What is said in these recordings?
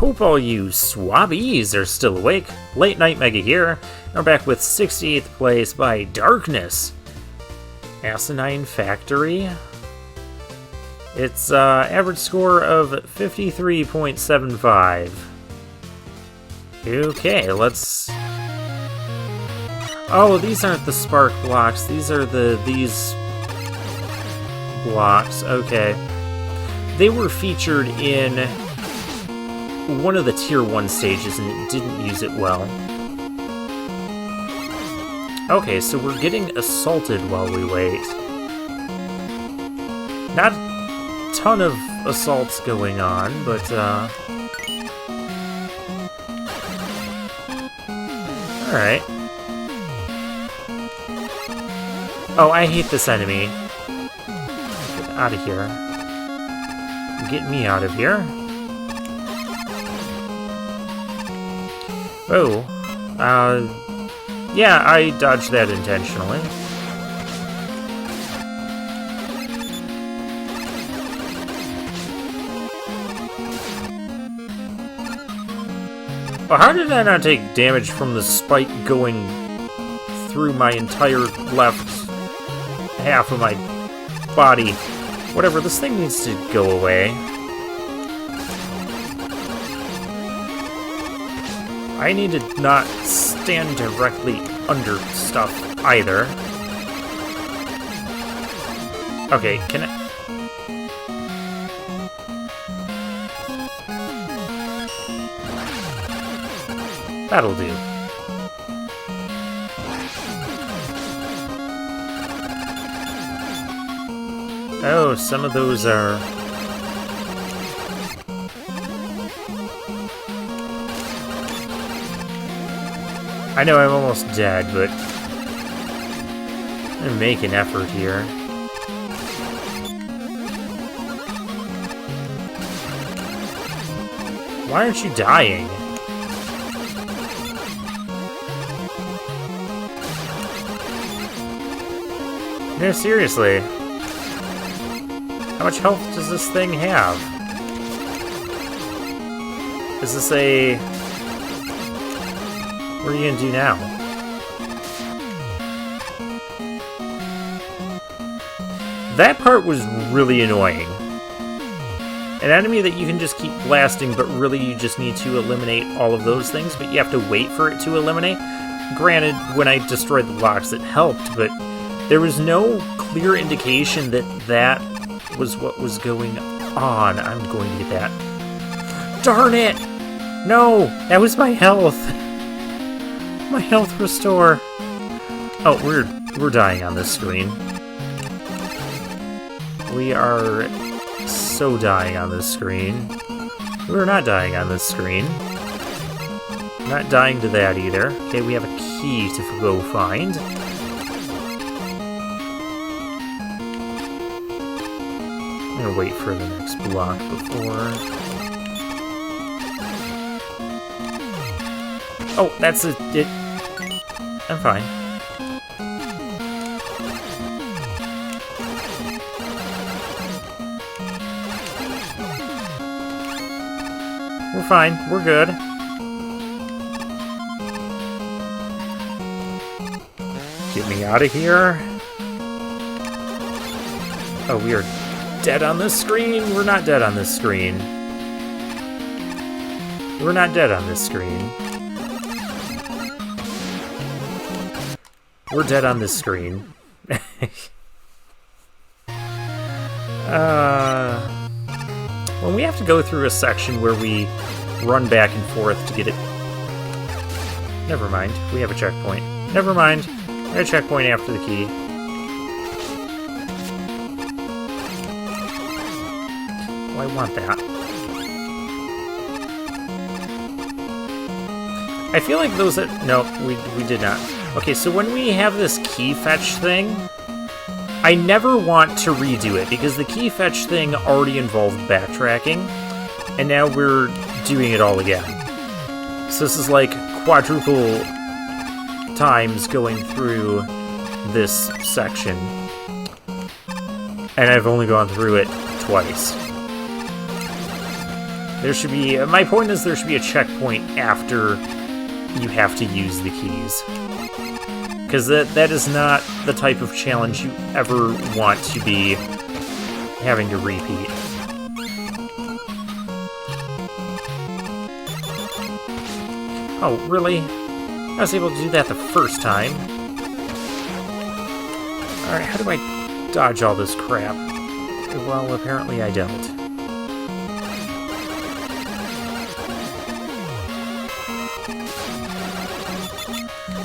Hope all you swabbies are still awake. Late Night Mega here. We're back with 68th place by Darkness. Asinine Factory. It's average score of 53.75. Okay, let's... Oh, these aren't the spark blocks. These are these blocks. Okay. They were featured in one of the Tier 1 stages and it didn't use it well. Okay, so we're getting assaulted while we wait. Not a ton of assaults going on, but alright. Oh, I hate this enemy. Get out of here. Get me out of here. Oh. Yeah, I dodged that intentionally. Well, how did I not take damage from the spike going through my entire left half of my body? Whatever, this thing needs to go away. I need to not stand directly under stuff either. Okay, can I... That'll do. Oh, some of those are... I know I'm almost dead, but I'm gonna make an effort here. Why aren't you dying? No, seriously. How much health does this thing have? Is this a... What are you gonna do now? That part was really annoying. An enemy that you can just keep blasting, but really you just need to eliminate all of those things, but you have to wait for it to eliminate. Granted, when I destroyed the blocks, it helped, but there was no clear indication that that was what was going on. I'm going to get that. Darn it! No! That was my health! My health restore. Oh, we're dying on this screen. We are so dying on this screen. We're not dying on this screen. Not dying to that either. Okay, we have a key to go find. I'm gonna wait for the next block before... Oh, that's it. I'm fine. We're fine. We're good. Get me out of here. Oh, we are dead on this screen. We're not dead on this screen. We're not dead on this screen. We're dead on this screen. When we have to go through a section where we run back and forth to get it... Never mind. We have a checkpoint. Never mind. We have a checkpoint after the key. Oh, I want that. I feel like those that... No, we did not. Okay, so when we have this key fetch thing, I never want to redo it, because the key fetch thing already involved backtracking, and now we're doing it all again. So this is like quadruple times going through this section, and I've only gone through it twice. There should be... my point is there should be a checkpoint after you have to use the keys. Because that is not the type of challenge you ever want to be having to repeat. Oh, really? I was able to do that the first time. Alright, how do I dodge all this crap? Well, apparently I don't.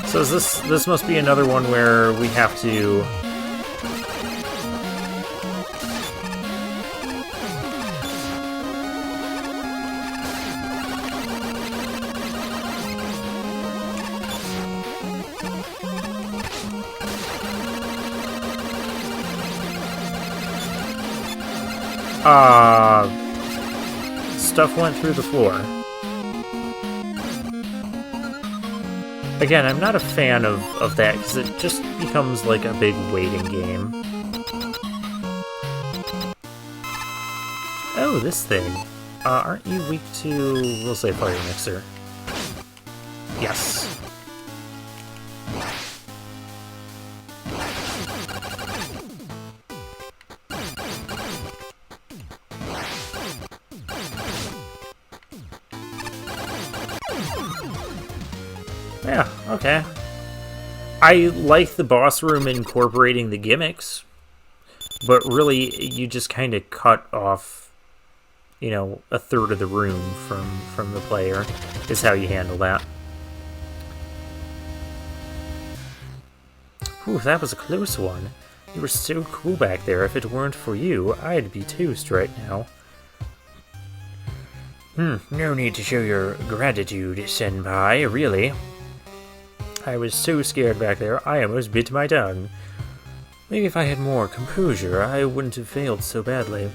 So is this must be another one where we have to... stuff went through the floor. Again, I'm not a fan of that, because it just becomes like a big waiting game. Oh, this thing. Aren't you weak to, we'll say, Fire Mixer? Yes. Yeah, okay. I like the boss room incorporating the gimmicks, but really, you just kind of cut off, you know, a third of the room from the player, is how you handle that. Ooh, that was a close one. You were so cool back there. If it weren't for you, I'd be toast right now. No need to show your gratitude, Senpai, really. I was so scared back there, I almost bit my tongue. Maybe if I had more composure, I wouldn't have failed so badly.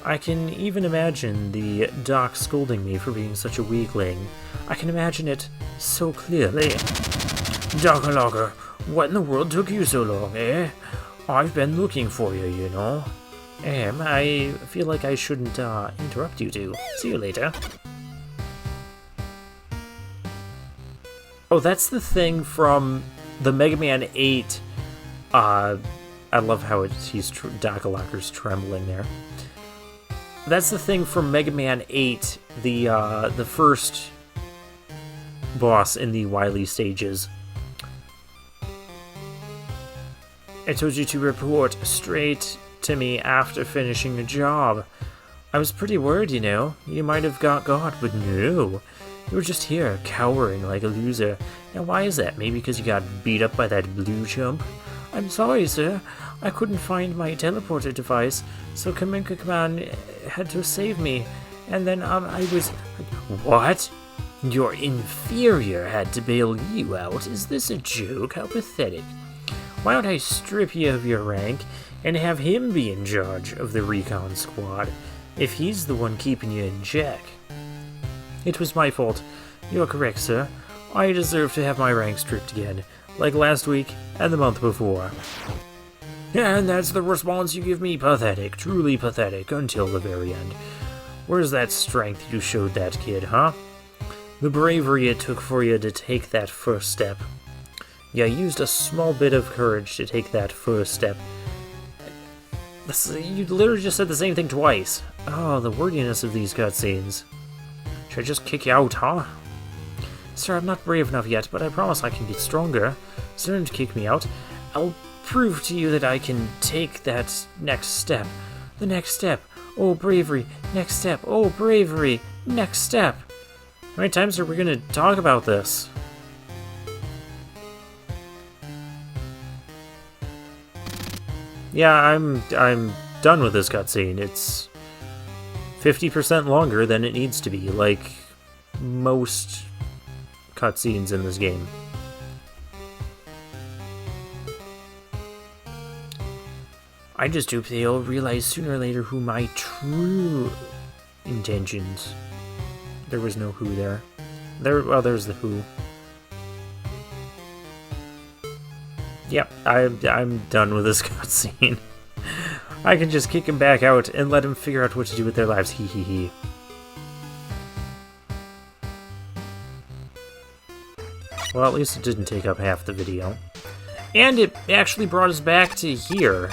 I can even imagine the doc scolding me for being such a weakling. I can imagine it so clearly. Doc-a-locker, what in the world took you so long, eh? I've been looking for you, you know. I feel like I shouldn't interrupt you two. See you later. Oh, that's the thing from the Mega Man 8. I love how he's Doc-a-locker's trembling there. That's the thing from Mega Man 8, the first boss in the Wily stages. I told you to report straight to me after finishing the job. I was pretty worried, you know. You might have got caught, but no. You were just here, cowering like a loser. Now why is that? Maybe because you got beat up by that blue chump? I'm sorry, sir. I couldn't find my teleporter device, so Kaminka-man had to save me. And then, I was... What? Your inferior had to bail you out? Is this a joke? How pathetic. Why don't I strip you of your rank and have him be in charge of the recon squad, if he's the one keeping you in check? It was my fault. You're correct, sir. I deserve to have my rank stripped again, like last week and the month before. And that's the response you give me, pathetic, truly pathetic, until the very end. Where's that strength you showed that kid, huh? The bravery it took for you to take that first step. You used a small bit of courage to take that first step. You literally just said the same thing twice. Oh, the wordiness of these cutscenes. Should I just kick you out, huh? Sir, I'm not brave enough yet, but I promise I can get stronger. So don't kick me out. I'll prove to you that I can take that next step. The next step. Oh, bravery. Next step. Oh, bravery. Next step. How many times are we going to talk about this? Yeah, I'm done with this cutscene. It's 50% longer than it needs to be, like most cutscenes in this game. I just hope they'll realize sooner or later who my true intentions. There was no who there. Well, there's the who. Yep, I'm done with this cutscene. I can just kick him back out and let him figure out what to do with their lives, hee hee hee. Well, at least it didn't take up half the video. And it actually brought us back to here.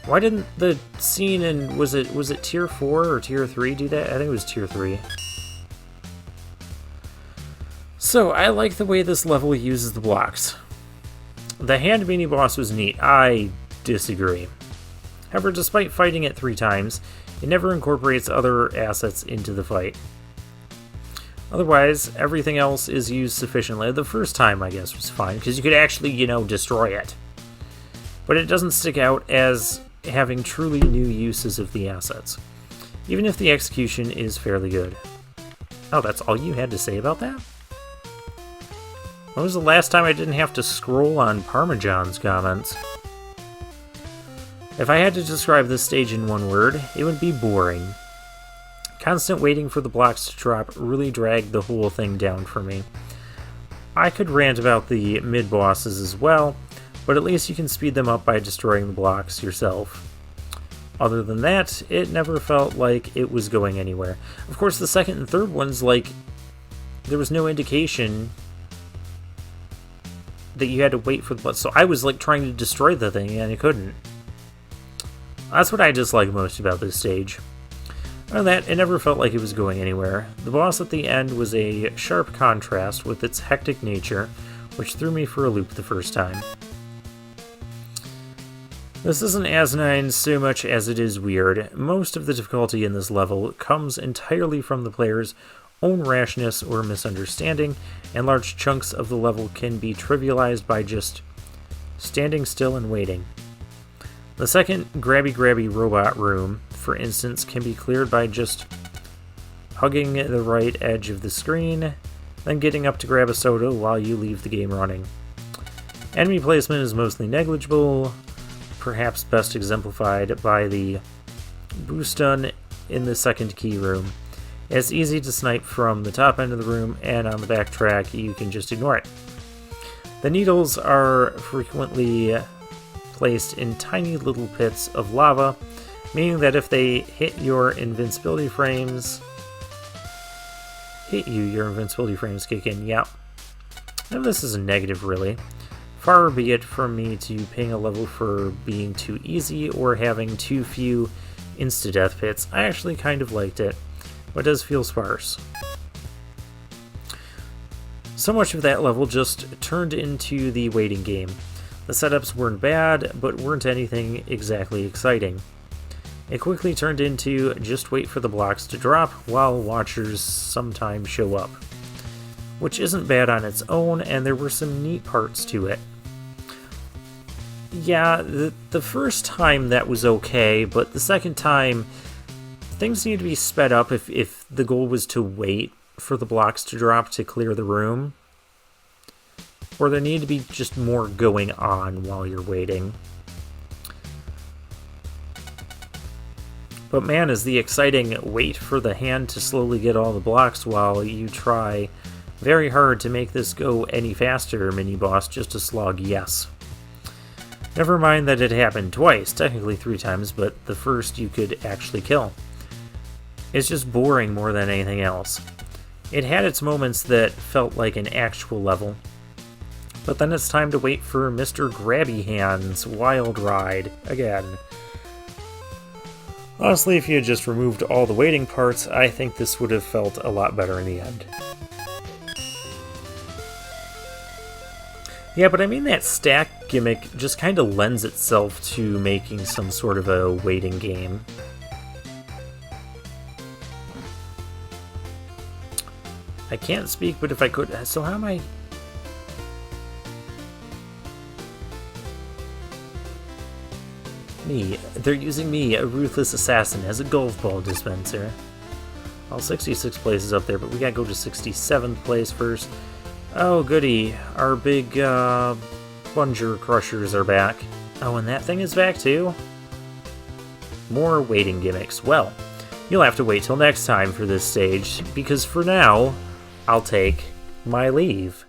Why didn't the scene in... Was it Tier 4 or Tier 3 do that? I think it was Tier 3. So, I like the way this level uses the blocks. The hand mini-boss was neat. I disagree. However, despite fighting it 3 times, it never incorporates other assets into the fight. Otherwise, everything else is used sufficiently. The first time, I guess, was fine, because you could actually, you know, destroy it. But it doesn't stick out as having truly new uses of the assets, even if the execution is fairly good. Oh, that's all you had to say about that? When was the last time I didn't have to scroll on Parmesan's comments? If I had to describe this stage in one word, it would be boring. Constant waiting for the blocks to drop really dragged the whole thing down for me. I could rant about the mid-bosses as well, but at least you can speed them up by destroying the blocks yourself. Other than that, it never felt like it was going anywhere. Of course, the second and third ones, like, there was no indication that you had to wait for the blocks, so I was, like, trying to destroy the thing, and I couldn't. That's what I dislike most about this stage. Other than that, it never felt like it was going anywhere. The boss at the end was a sharp contrast with its hectic nature, which threw me for a loop the first time. This isn't asinine so much as it is weird. Most of the difficulty in this level comes entirely from the player's own rashness or misunderstanding, and large chunks of the level can be trivialized by just standing still and waiting. The second grabby robot room, for instance, can be cleared by just hugging the right edge of the screen, then getting up to grab a soda while you leave the game running. Enemy placement is mostly negligible, perhaps best exemplified by the boost stun in the second key room. It's easy to snipe from the top end of the room, and on the back track you can just ignore it. The needles are frequently placed in tiny little pits of lava, meaning that if they hit your invincibility frames kick in. Yeah. Now this is a negative, really. Far be it from me to ping a level for being too easy or having too few insta-death pits. I actually kind of liked it, but it does feel sparse. So much of that level just turned into the waiting game. The setups weren't bad, but weren't anything exactly exciting. It quickly turned into just wait for the blocks to drop while watchers sometimes show up, which isn't bad on its own, and there were some neat parts to it. Yeah, the first time that was okay, but the second time, things need to be sped up if the goal was to wait for the blocks to drop to clear the room. Or there need to be just more going on while you're waiting. But man, is the exciting wait for the hand to slowly get all the blocks while you try very hard to make this go any faster, mini-boss, just a slog yes. Never mind that it happened twice, technically 3 times, but the first you could actually kill. It's just boring more than anything else. It had its moments that felt like an actual level, but then it's time to wait for Mr. Grabby Hand's wild ride again. Honestly, if you had just removed all the waiting parts, I think this would have felt a lot better in the end. Yeah, but I mean that stack gimmick just kind of lends itself to making some sort of a waiting game. I can't speak, but if I could... So how am I... Me. They're using me, a ruthless assassin, as a golf ball dispenser. Well, 66th place is up there, but we gotta go to 67th place first. Oh, goody. Our big, plunger crushers are back. Oh, and that thing is back, too? More waiting gimmicks. Well, you'll have to wait till next time for this stage, because for now, I'll take my leave.